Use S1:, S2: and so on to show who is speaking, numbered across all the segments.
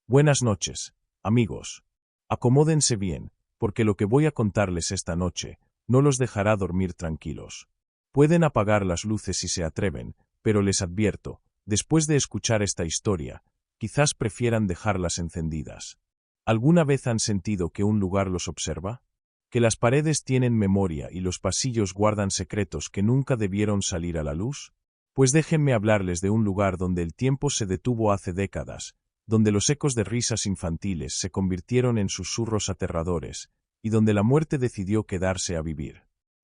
S1: Buenas noches, amigos. Acomódense bien, porque lo que voy a contarles esta noche no los dejará dormir tranquilos. Pueden apagar las luces si se atreven, pero les advierto, después de escuchar esta historia, quizás prefieran dejarlas encendidas. ¿Alguna vez han sentido que un lugar los observa? ¿Que las paredes tienen memoria y los pasillos guardan secretos que nunca debieron salir a la luz? Pues déjenme hablarles de un lugar donde el tiempo se detuvo hace décadas, donde los ecos de risas infantiles se convirtieron en susurros aterradores, y donde la muerte decidió quedarse a vivir.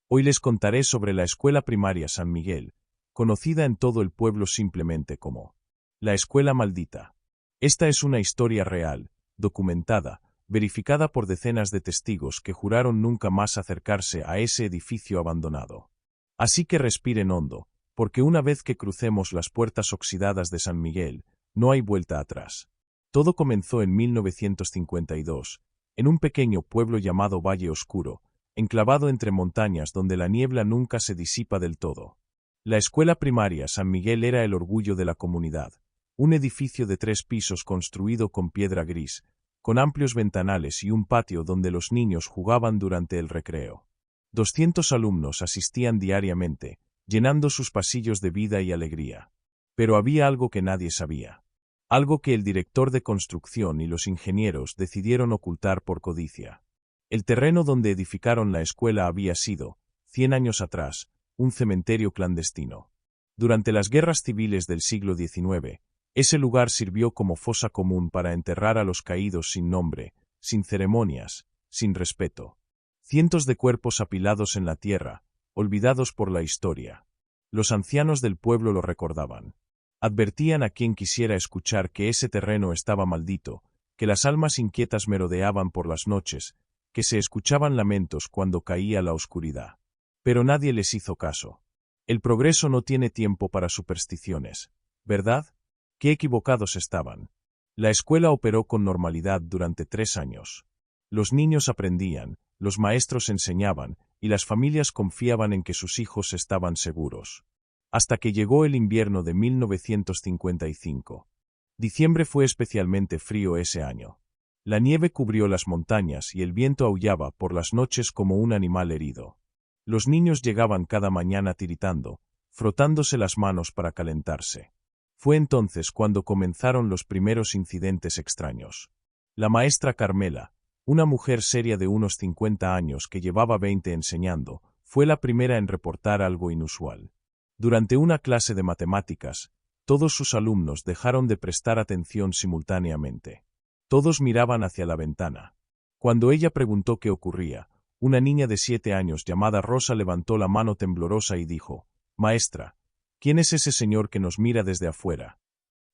S1: Hoy les contaré sobre la Escuela Primaria San Miguel, conocida en todo el pueblo simplemente como la Escuela Maldita. Esta es una historia real, documentada, verificada por decenas de testigos que juraron nunca más acercarse a ese edificio abandonado. Así que respiren hondo, porque una vez que crucemos las puertas oxidadas de San Miguel, no hay vuelta atrás. Todo comenzó en 1952, en un pequeño pueblo llamado Valle Oscuro, enclavado entre montañas donde la niebla nunca se disipa del todo. La escuela primaria San Miguel era el orgullo de la comunidad, un edificio de 3 pisos construido con piedra gris, con amplios ventanales y un patio donde los niños jugaban durante el recreo. 200 alumnos asistían diariamente, llenando sus pasillos de vida y alegría. Pero había algo que nadie sabía. Algo que el director de construcción y los ingenieros decidieron ocultar por codicia. El terreno donde edificaron la escuela había sido, 100 años atrás, un cementerio clandestino. Durante las guerras civiles del siglo XIX, ese lugar sirvió como fosa común para enterrar a los caídos sin nombre, sin ceremonias, sin respeto. Cientos de cuerpos apilados en la tierra, olvidados por la historia. Los ancianos del pueblo lo recordaban. Advertían a quien quisiera escuchar que ese terreno estaba maldito, que las almas inquietas merodeaban por las noches, que se escuchaban lamentos cuando caía la oscuridad. Pero nadie les hizo caso. El progreso no tiene tiempo para supersticiones, ¿verdad? Qué equivocados estaban. La escuela operó con normalidad durante 3 años. Los niños aprendían, los maestros enseñaban, y las familias confiaban en que sus hijos estaban seguros. Hasta que llegó el invierno de 1955. Diciembre fue especialmente frío ese año. La nieve cubrió las montañas y el viento aullaba por las noches como un animal herido. Los niños llegaban cada mañana tiritando, frotándose las manos para calentarse. Fue entonces cuando comenzaron los primeros incidentes extraños. La maestra Carmela, una mujer seria de unos 50 años que llevaba 20 enseñando, fue la primera en reportar algo inusual. Durante una clase de matemáticas, todos sus alumnos dejaron de prestar atención simultáneamente. Todos miraban hacia la ventana. Cuando ella preguntó qué ocurría, una niña de 7 años llamada Rosa levantó la mano temblorosa y dijo: «Maestra, ¿quién es ese señor que nos mira desde afuera?»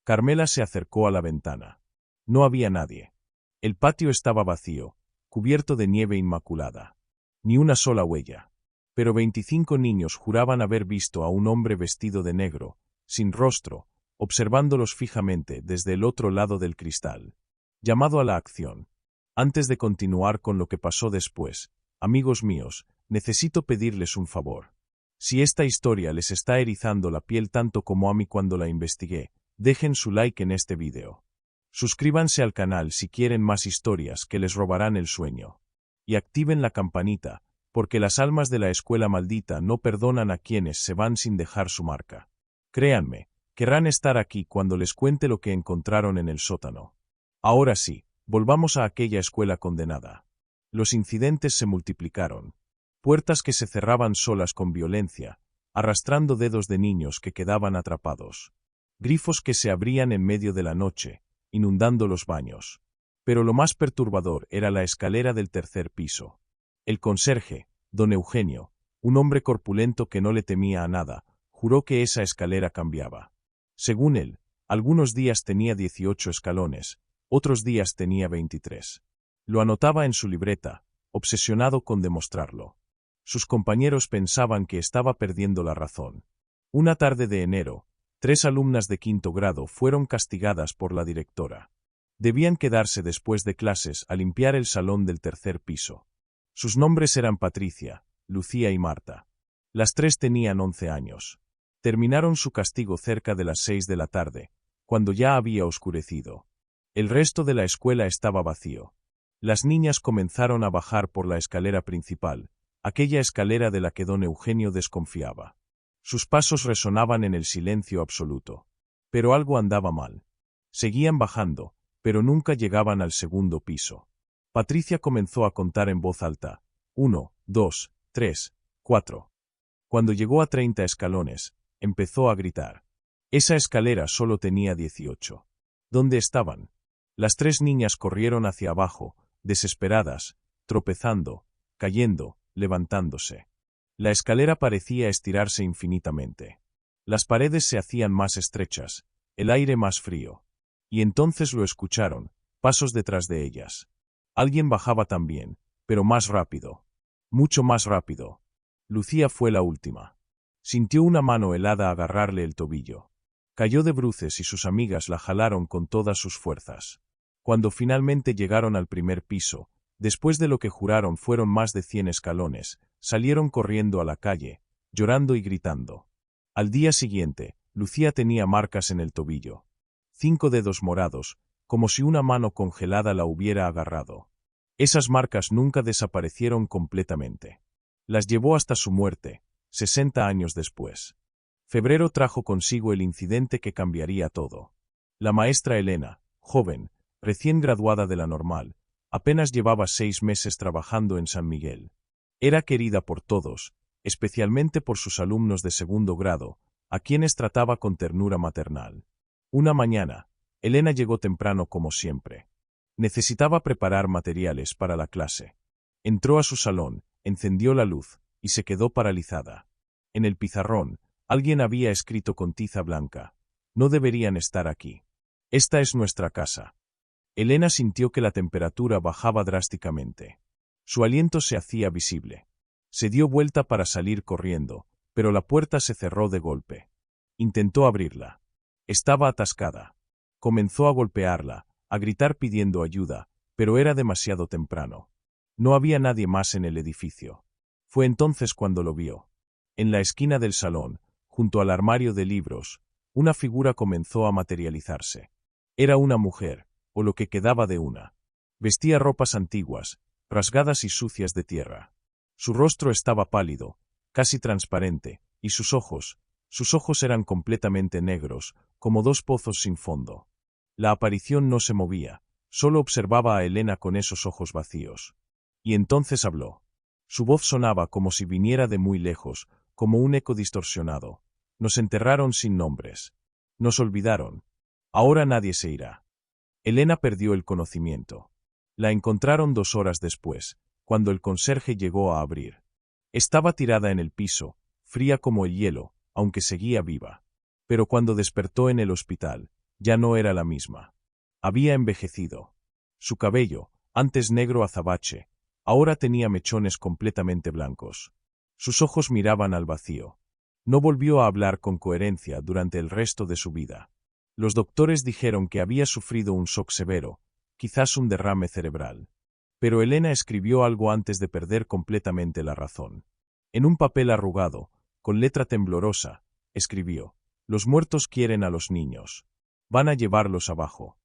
S1: Carmela se acercó a la ventana. No había nadie. El patio estaba vacío, cubierto de nieve inmaculada. Ni una sola huella. Pero 25 niños juraban haber visto a un hombre vestido de negro, sin rostro, observándolos fijamente desde el otro lado del cristal. Llamado a la acción. Antes de continuar con lo que pasó después, amigos míos, necesito pedirles un favor. Si esta historia les está erizando la piel tanto como a mí cuando la investigué, dejen su like en este video. Suscríbanse al canal si quieren más historias que les robarán el sueño. Y activen la campanita, porque las almas de la escuela maldita no perdonan a quienes se van sin dejar su marca. Créanme, querrán estar aquí cuando les cuente lo que encontraron en el sótano. Ahora sí, volvamos a aquella escuela condenada. Los incidentes se multiplicaron. Puertas que se cerraban solas con violencia, arrastrando dedos de niños que quedaban atrapados. Grifos que se abrían en medio de la noche, inundando los baños. Pero lo más perturbador era la escalera del 3er piso. El conserje, don Eugenio, un hombre corpulento que no le temía a nada, juró que esa escalera cambiaba. Según él, algunos días tenía 18 escalones, otros días tenía 23. Lo anotaba en su libreta, obsesionado con demostrarlo. Sus compañeros pensaban que estaba perdiendo la razón. Una tarde de enero, 3 alumnas de 5º grado fueron castigadas por la directora. Debían quedarse después de clases a limpiar el salón del 3er piso. Sus nombres eran Patricia, Lucía y Marta. Las 3 tenían 11 años. Terminaron su castigo cerca de las 6 de la tarde, cuando ya había oscurecido. El resto de la escuela estaba vacío. Las niñas comenzaron a bajar por la escalera principal, aquella escalera de la que don Eugenio desconfiaba. Sus pasos resonaban en el silencio absoluto. Pero algo andaba mal. Seguían bajando, pero nunca llegaban al segundo piso. Patricia comenzó a contar en voz alta. 1, 2, 3, 4. Cuando llegó a 30 escalones, empezó a gritar. Esa escalera solo tenía 18. ¿Dónde estaban? Las 3 niñas corrieron hacia abajo, desesperadas, tropezando, cayendo, levantándose. La escalera parecía estirarse infinitamente. Las paredes se hacían más estrechas, el aire más frío. Y entonces lo escucharon, pasos detrás de ellas. Alguien bajaba también, pero más rápido. Mucho más rápido. Lucía fue la última. Sintió una mano helada agarrarle el tobillo. Cayó de bruces y sus amigas la jalaron con todas sus fuerzas. Cuando finalmente llegaron al primer piso, después de lo que juraron fueron más de 100 escalones, salieron corriendo a la calle, llorando y gritando. Al día siguiente, Lucía tenía marcas en el tobillo. 5 dedos morados, como si una mano congelada la hubiera agarrado. Esas marcas nunca desaparecieron completamente. Las llevó hasta su muerte, 60 años después. Febrero trajo consigo el incidente que cambiaría todo. La maestra Elena, joven, recién graduada de la normal, apenas llevaba 6 meses trabajando en San Miguel. Era querida por todos, especialmente por sus alumnos de segundo grado, a quienes trataba con ternura maternal. Una mañana, Elena llegó temprano como siempre. Necesitaba preparar materiales para la clase. Entró a su salón, encendió la luz, y se quedó paralizada. En el pizarrón, alguien había escrito con tiza blanca. No deberían estar aquí. Esta es nuestra casa. Elena sintió que la temperatura bajaba drásticamente. Su aliento se hacía visible. Se dio vuelta para salir corriendo, pero la puerta se cerró de golpe. Intentó abrirla. Estaba atascada. Comenzó a golpearla, a gritar pidiendo ayuda, pero era demasiado temprano. No había nadie más en el edificio. Fue entonces cuando lo vio. En la esquina del salón, junto al armario de libros, una figura comenzó a materializarse. Era una mujer, o lo que quedaba de una. Vestía ropas antiguas, rasgadas y sucias de tierra. Su rostro estaba pálido, casi transparente, y sus ojos eran completamente negros, como 2 pozos sin fondo. La aparición no se movía, solo observaba a Elena con esos ojos vacíos. Y entonces habló. Su voz sonaba como si viniera de muy lejos, como un eco distorsionado. Nos enterraron sin nombres. Nos olvidaron. Ahora nadie se irá. Elena perdió el conocimiento. La encontraron 2 horas después, cuando el conserje llegó a abrir. Estaba tirada en el piso, fría como el hielo, aunque seguía viva. Pero cuando despertó en el hospital, ya no era la misma. Había envejecido. Su cabello, antes negro azabache, ahora tenía mechones completamente blancos. Sus ojos miraban al vacío. No volvió a hablar con coherencia durante el resto de su vida. Los doctores dijeron que había sufrido un shock severo, quizás un derrame cerebral. Pero Elena escribió algo antes de perder completamente la razón. En un papel arrugado, con letra temblorosa, escribió: «Los muertos quieren a los niños. Van a llevarlos abajo».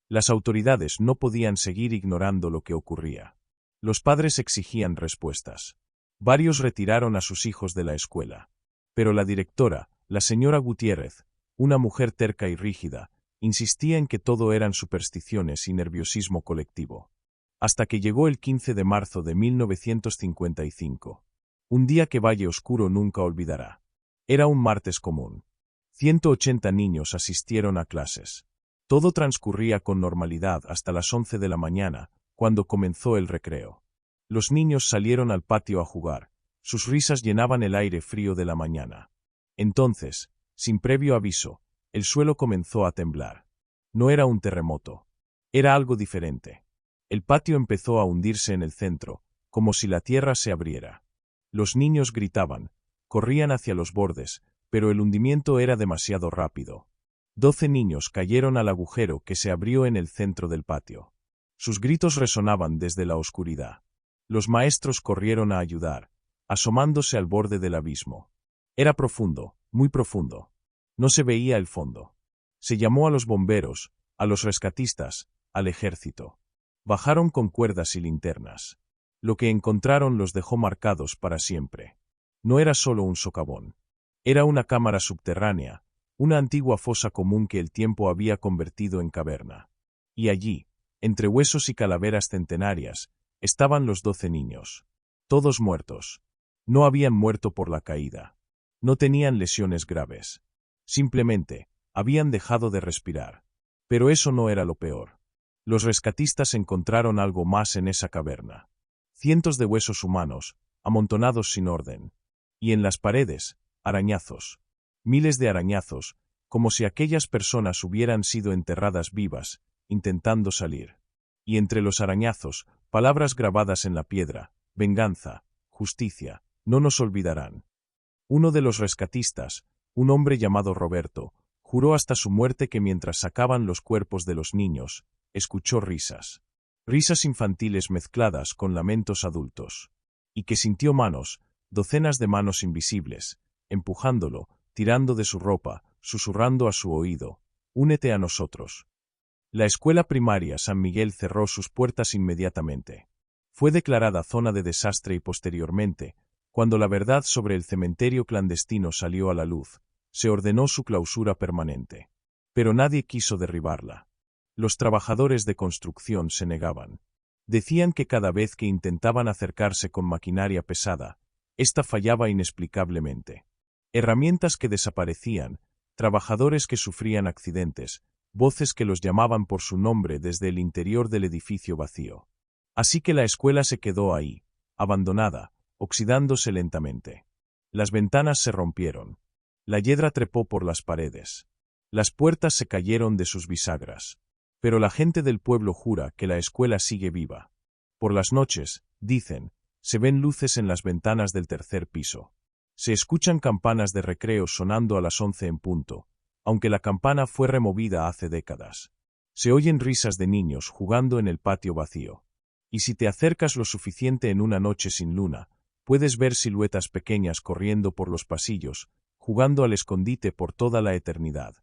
S1: Las autoridades no podían seguir ignorando lo que ocurría. Los padres exigían respuestas. Varios retiraron a sus hijos de la escuela. Pero la directora, la señora Gutiérrez, una mujer terca y rígida, insistía en que todo eran supersticiones y nerviosismo colectivo. Hasta que llegó el 15 de marzo de 1955. Un día que Valle Oscuro nunca olvidará. Era un martes común. 180 niños asistieron a clases. Todo transcurría con normalidad hasta las 11 de la mañana, cuando comenzó el recreo. Los niños salieron al patio a jugar. Sus risas llenaban el aire frío de la mañana. Entonces, sin previo aviso, el suelo comenzó a temblar. No era un terremoto. Era algo diferente. El patio empezó a hundirse en el centro, como si la tierra se abriera. Los niños gritaban, corrían hacia los bordes, pero el hundimiento era demasiado rápido. 12 niños cayeron al agujero que se abrió en el centro del patio. Sus gritos resonaban desde la oscuridad. Los maestros corrieron a ayudar, asomándose al borde del abismo. Era profundo, muy profundo. No se veía el fondo. Se llamó a los bomberos, a los rescatistas, al ejército. Bajaron con cuerdas y linternas. Lo que encontraron los dejó marcados para siempre. No era solo un socavón. Era una cámara subterránea, una antigua fosa común que el tiempo había convertido en caverna. Y allí, entre huesos y calaveras centenarias, estaban los 12 niños. Todos muertos. No habían muerto por la caída. No tenían lesiones graves. Simplemente, habían dejado de respirar. Pero eso no era lo peor. Los rescatistas encontraron algo más en esa caverna. Cientos de huesos humanos, amontonados sin orden. Y en las paredes, arañazos. Miles de arañazos, como si aquellas personas hubieran sido enterradas vivas, intentando salir. Y entre los arañazos, palabras grabadas en la piedra: venganza, justicia, no nos olvidarán. Uno de los rescatistas, un hombre llamado Roberto, juró hasta su muerte que mientras sacaban los cuerpos de los niños, escuchó risas. Risas infantiles mezcladas con lamentos adultos. Y que sintió manos, docenas de manos invisibles, empujándolo, tirando de su ropa, susurrando a su oído: únete a nosotros. La escuela primaria San Miguel cerró sus puertas inmediatamente. Fue declarada zona de desastre y posteriormente, cuando la verdad sobre el cementerio clandestino salió a la luz, se ordenó su clausura permanente. Pero nadie quiso derribarla. Los trabajadores de construcción se negaban. Decían que cada vez que intentaban acercarse con maquinaria pesada, ésta fallaba inexplicablemente. Herramientas que desaparecían, trabajadores que sufrían accidentes, voces que los llamaban por su nombre desde el interior del edificio vacío. Así que la escuela se quedó ahí, abandonada, oxidándose lentamente. Las ventanas se rompieron. La hiedra trepó por las paredes. Las puertas se cayeron de sus bisagras. Pero la gente del pueblo jura que la escuela sigue viva. Por las noches, dicen, se ven luces en las ventanas del tercer piso. Se escuchan campanas de recreo sonando a las 11 en punto, aunque la campana fue removida hace décadas. Se oyen risas de niños jugando en el patio vacío. Y si te acercas lo suficiente en una noche sin luna, puedes ver siluetas pequeñas corriendo por los pasillos, jugando al escondite por toda la eternidad.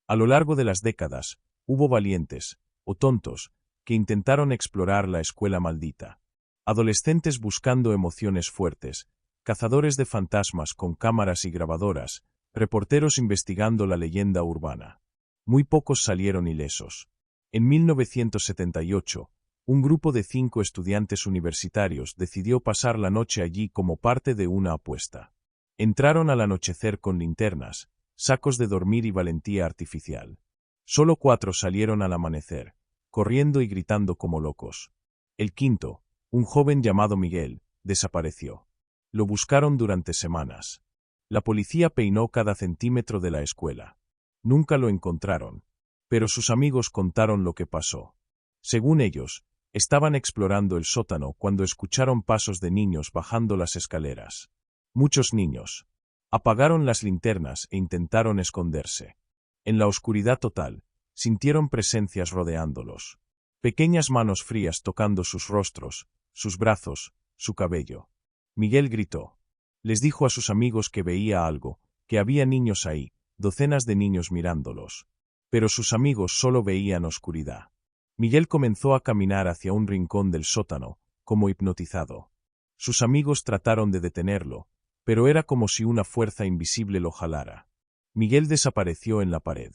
S1: A lo largo de las décadas, hubo valientes, o tontos, que intentaron explorar la escuela maldita. Adolescentes buscando emociones fuertes, cazadores de fantasmas con cámaras y grabadoras, reporteros investigando la leyenda urbana. Muy pocos salieron ilesos. En 1978, un grupo de 5 estudiantes universitarios decidió pasar la noche allí como parte de una apuesta. Entraron al anochecer con linternas, sacos de dormir y valentía artificial. Solo 4 salieron al amanecer, corriendo y gritando como locos. El quinto, un joven llamado Miguel, desapareció. Lo buscaron durante semanas. La policía peinó cada centímetro de la escuela. Nunca lo encontraron. Pero sus amigos contaron lo que pasó. Según ellos, estaban explorando el sótano cuando escucharon pasos de niños bajando las escaleras. Muchos niños. Apagaron las linternas e intentaron esconderse. En la oscuridad total, sintieron presencias rodeándolos. Pequeñas manos frías tocando sus rostros, sus brazos, su cabello. Miguel gritó. Les dijo a sus amigos que veía algo, que había niños ahí, docenas de niños mirándolos. Pero sus amigos solo veían oscuridad. Miguel comenzó a caminar hacia un rincón del sótano, como hipnotizado. Sus amigos trataron de detenerlo, pero era como si una fuerza invisible lo jalara. Miguel desapareció en la pared.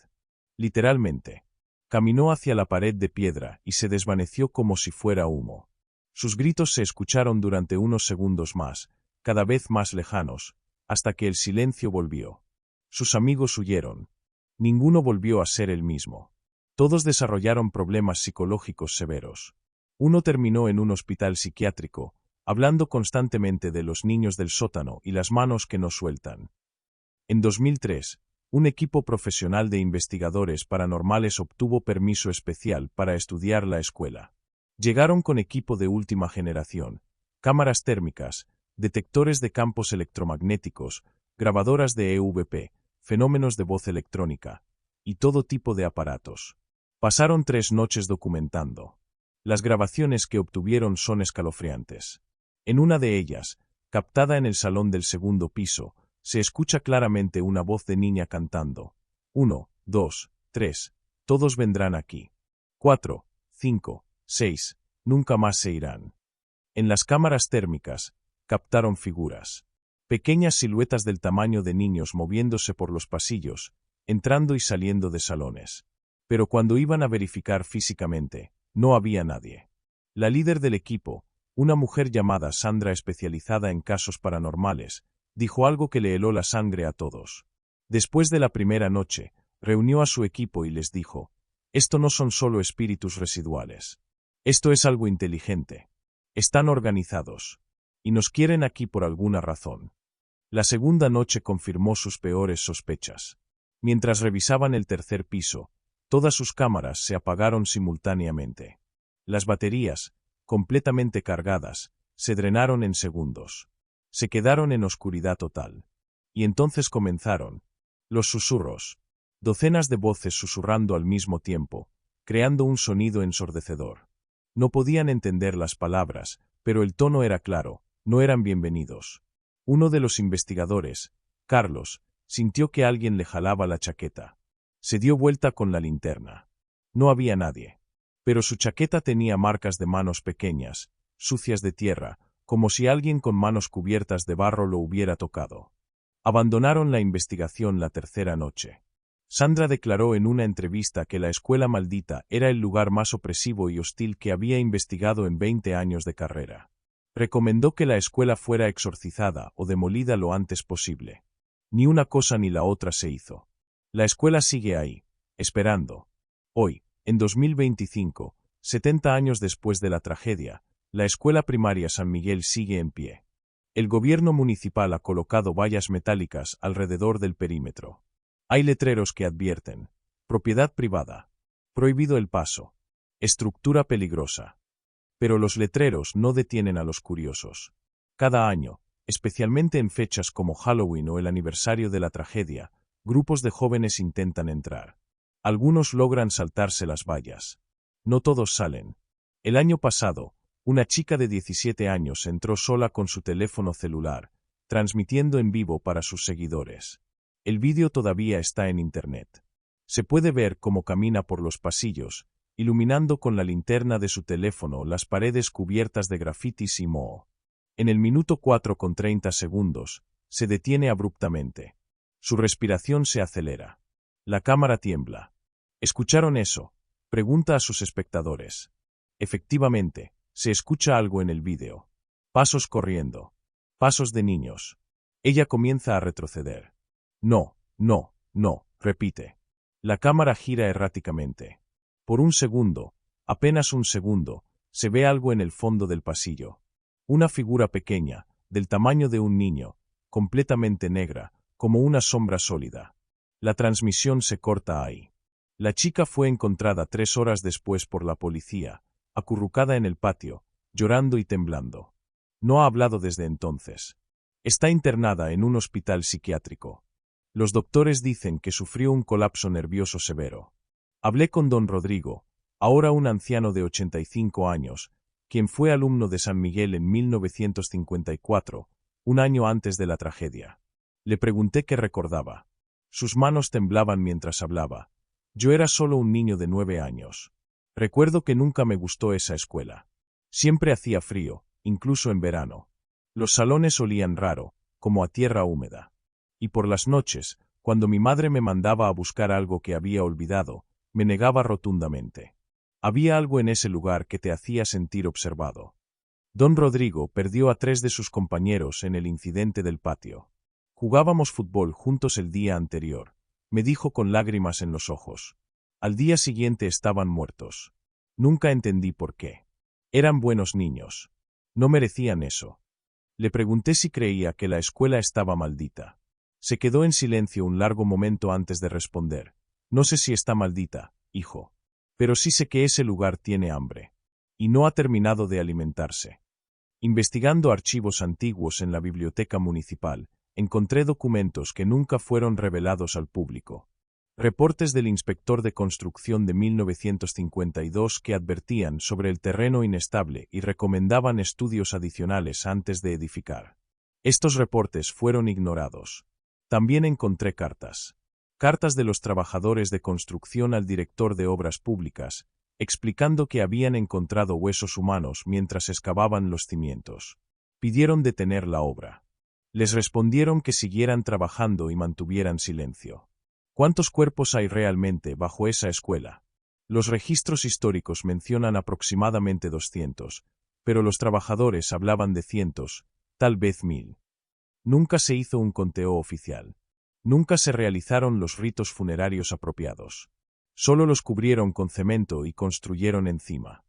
S1: Literalmente. Caminó hacia la pared de piedra y se desvaneció como si fuera humo. Sus gritos se escucharon durante unos segundos más, cada vez más lejanos, hasta que el silencio volvió. Sus amigos huyeron. Ninguno volvió a ser el mismo. Todos desarrollaron problemas psicológicos severos. Uno terminó en un hospital psiquiátrico, hablando constantemente de los niños del sótano y las manos que no sueltan. En 2003, un equipo profesional de investigadores paranormales obtuvo permiso especial para estudiar la escuela. Llegaron con equipo de última generación, cámaras térmicas, detectores de campos electromagnéticos, grabadoras de EVP, fenómenos de voz electrónica, y todo tipo de aparatos. Pasaron 3 noches documentando. Las grabaciones que obtuvieron son escalofriantes. En una de ellas, captada en el salón del segundo piso, se escucha claramente una voz de niña cantando. 1, 2, 3, todos vendrán aquí. 4, 5, 6, nunca más se irán. En las cámaras térmicas, captaron figuras. Pequeñas siluetas del tamaño de niños moviéndose por los pasillos, entrando y saliendo de salones. Pero cuando iban a verificar físicamente, no había nadie. La líder del equipo, una mujer llamada Sandra especializada en casos paranormales, dijo algo que le heló la sangre a todos. Después de la primera noche, reunió a su equipo y les dijo: esto no son solo espíritus residuales. Esto es algo inteligente. Están organizados. Y nos quieren aquí por alguna razón. La segunda noche confirmó sus peores sospechas. Mientras revisaban el tercer piso, todas sus cámaras se apagaron simultáneamente. Las baterías, completamente cargadas, se drenaron en segundos. Se quedaron en oscuridad total. Y entonces comenzaron los susurros. Docenas de voces susurrando al mismo tiempo, creando un sonido ensordecedor. No podían entender las palabras, pero el tono era claro: no eran bienvenidos. Uno de los investigadores, Carlos, sintió que alguien le jalaba la chaqueta. Se dio vuelta con la linterna. No había nadie. Pero su chaqueta tenía marcas de manos pequeñas, sucias de tierra, como si alguien con manos cubiertas de barro lo hubiera tocado. Abandonaron la investigación la tercera noche. Sandra declaró en una entrevista que la escuela maldita era el lugar más opresivo y hostil que había investigado en 20 años de carrera. Recomendó que la escuela fuera exorcizada o demolida lo antes posible. Ni una cosa ni la otra se hizo. La escuela sigue ahí, esperando. Hoy, en 2025, 70 años después de la tragedia, la escuela primaria San Miguel sigue en pie. El gobierno municipal ha colocado vallas metálicas alrededor del perímetro. Hay letreros que advierten: propiedad privada, prohibido el paso, estructura peligrosa. Pero los letreros no detienen a los curiosos. Cada año, especialmente en fechas como Halloween o el aniversario de la tragedia, grupos de jóvenes intentan entrar. Algunos logran saltarse las vallas. No todos salen. El año pasado, una chica de 17 años entró sola con su teléfono celular, transmitiendo en vivo para sus seguidores. El vídeo todavía está en internet. Se puede ver cómo camina por los pasillos, iluminando con la linterna de su teléfono las paredes cubiertas de grafitis y moho. En el minuto 4:30, se detiene abruptamente. Su respiración se acelera. La cámara tiembla. ¿Escucharon eso?, pregunta a sus espectadores. Efectivamente, se escucha algo en el vídeo. Pasos corriendo. Pasos de niños. Ella comienza a retroceder. No, no, no, repite. La cámara gira erráticamente. Por un segundo, apenas un segundo, se ve algo en el fondo del pasillo. Una figura pequeña, del tamaño de un niño, completamente negra, como una sombra sólida. La transmisión se corta ahí. La chica fue encontrada 3 horas después por la policía, acurrucada en el patio, llorando y temblando. No ha hablado desde entonces. Está internada en un hospital psiquiátrico. Los doctores dicen que sufrió un colapso nervioso severo. Hablé con don Rodrigo, ahora un anciano de 85 años, quien fue alumno de San Miguel en 1954, un año antes de la tragedia. Le pregunté qué recordaba. Sus manos temblaban mientras hablaba. Yo era solo un niño de 9 años. Recuerdo que nunca me gustó esa escuela. Siempre hacía frío, incluso en verano. Los salones olían raro, como a tierra húmeda. Y por las noches, cuando mi madre me mandaba a buscar algo que había olvidado, me negaba rotundamente. Había algo en ese lugar que te hacía sentir observado. Don Rodrigo perdió a 3 de sus compañeros en el incidente del patio. Jugábamos fútbol juntos el día anterior, me dijo con lágrimas en los ojos. Al día siguiente estaban muertos. Nunca entendí por qué. Eran buenos niños. No merecían eso. Le pregunté si creía que la escuela estaba maldita. Se quedó en silencio un largo momento antes de responder. No sé si está maldita, hijo. Pero sí sé que ese lugar tiene hambre. Y no ha terminado de alimentarse. Investigando archivos antiguos en la biblioteca municipal, encontré documentos que nunca fueron revelados al público. Reportes del inspector de construcción de 1952 que advertían sobre el terreno inestable y recomendaban estudios adicionales antes de edificar. Estos reportes fueron ignorados. También encontré cartas. Cartas de los trabajadores de construcción al director de obras públicas, explicando que habían encontrado huesos humanos mientras excavaban los cimientos. Pidieron detener la obra. Les respondieron que siguieran trabajando y mantuvieran silencio. ¿Cuántos cuerpos hay realmente bajo esa escuela? Los registros históricos mencionan aproximadamente 200, pero los trabajadores hablaban de cientos, tal vez 1000. Nunca se hizo un conteo oficial. Nunca se realizaron los ritos funerarios apropiados. Solo los cubrieron con cemento y construyeron encima.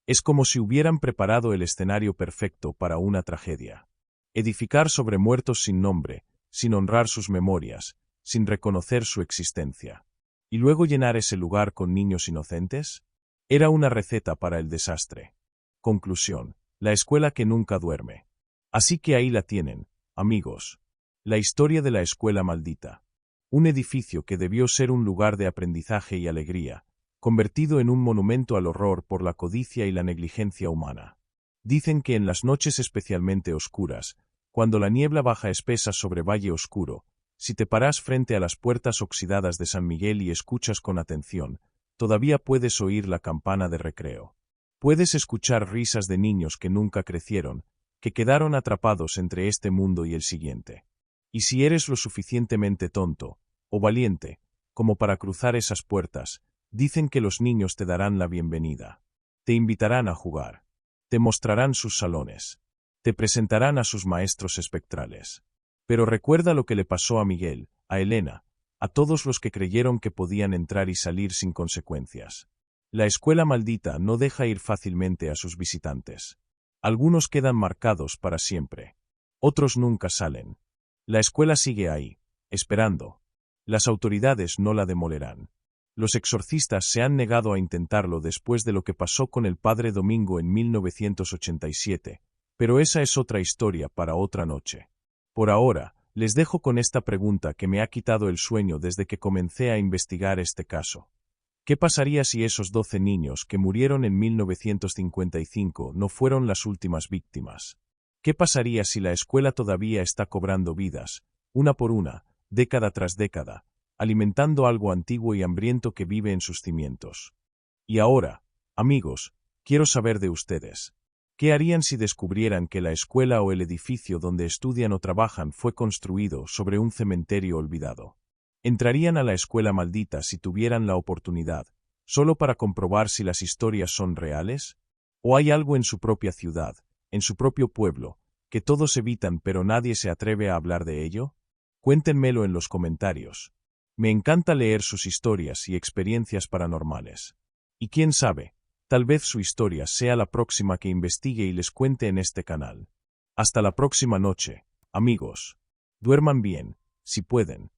S1: Es como si hubieran preparado el escenario perfecto para una tragedia. Edificar sobre muertos sin nombre, sin honrar sus memorias, sin reconocer su existencia. ¿Y luego llenar ese lugar con niños inocentes? Era una receta para el desastre. Conclusión: la escuela que nunca duerme. Así que ahí la tienen, amigos. La historia de la escuela maldita. Un edificio que debió ser un lugar de aprendizaje y alegría, convertido en un monumento al horror por la codicia y la negligencia humana. Dicen que en las noches especialmente oscuras, cuando la niebla baja espesa sobre Valle Oscuro, si te paras frente a las puertas oxidadas de San Miguel y escuchas con atención, todavía puedes oír la campana de recreo. Puedes escuchar risas de niños que nunca crecieron, que quedaron atrapados entre este mundo y el siguiente. Y si eres lo suficientemente tonto, o valiente, como para cruzar esas puertas, dicen que los niños te darán la bienvenida. Te invitarán a jugar. Te mostrarán sus salones. Te presentarán a sus maestros espectrales. Pero recuerda lo que le pasó a Miguel, a Elena, a todos los que creyeron que podían entrar y salir sin consecuencias. La escuela maldita no deja ir fácilmente a sus visitantes. Algunos quedan marcados para siempre. Otros nunca salen. La escuela sigue ahí, esperando. Las autoridades no la demolerán. Los exorcistas se han negado a intentarlo después de lo que pasó con el padre Domingo en 1987, pero esa es otra historia para otra noche. Por ahora, les dejo con esta pregunta que me ha quitado el sueño desde que comencé a investigar este caso. ¿Qué pasaría si esos 12 niños que murieron en 1955 no fueron las últimas víctimas? ¿Qué pasaría si la escuela todavía está cobrando vidas, una por una, década tras década, alimentando algo antiguo y hambriento que vive en sus cimientos? Y ahora, amigos, quiero saber de ustedes. ¿Qué harían si descubrieran que la escuela o el edificio donde estudian o trabajan fue construido sobre un cementerio olvidado? ¿Entrarían a la escuela maldita si tuvieran la oportunidad, solo para comprobar si las historias son reales? ¿O hay algo en su propia ciudad, en su propio pueblo, que todos evitan pero nadie se atreve a hablar de ello? Cuéntenmelo en los comentarios. Me encanta leer sus historias y experiencias paranormales. Y quién sabe, tal vez su historia sea la próxima que investigue y les cuente en este canal. Hasta la próxima noche, amigos. Duerman bien, si pueden.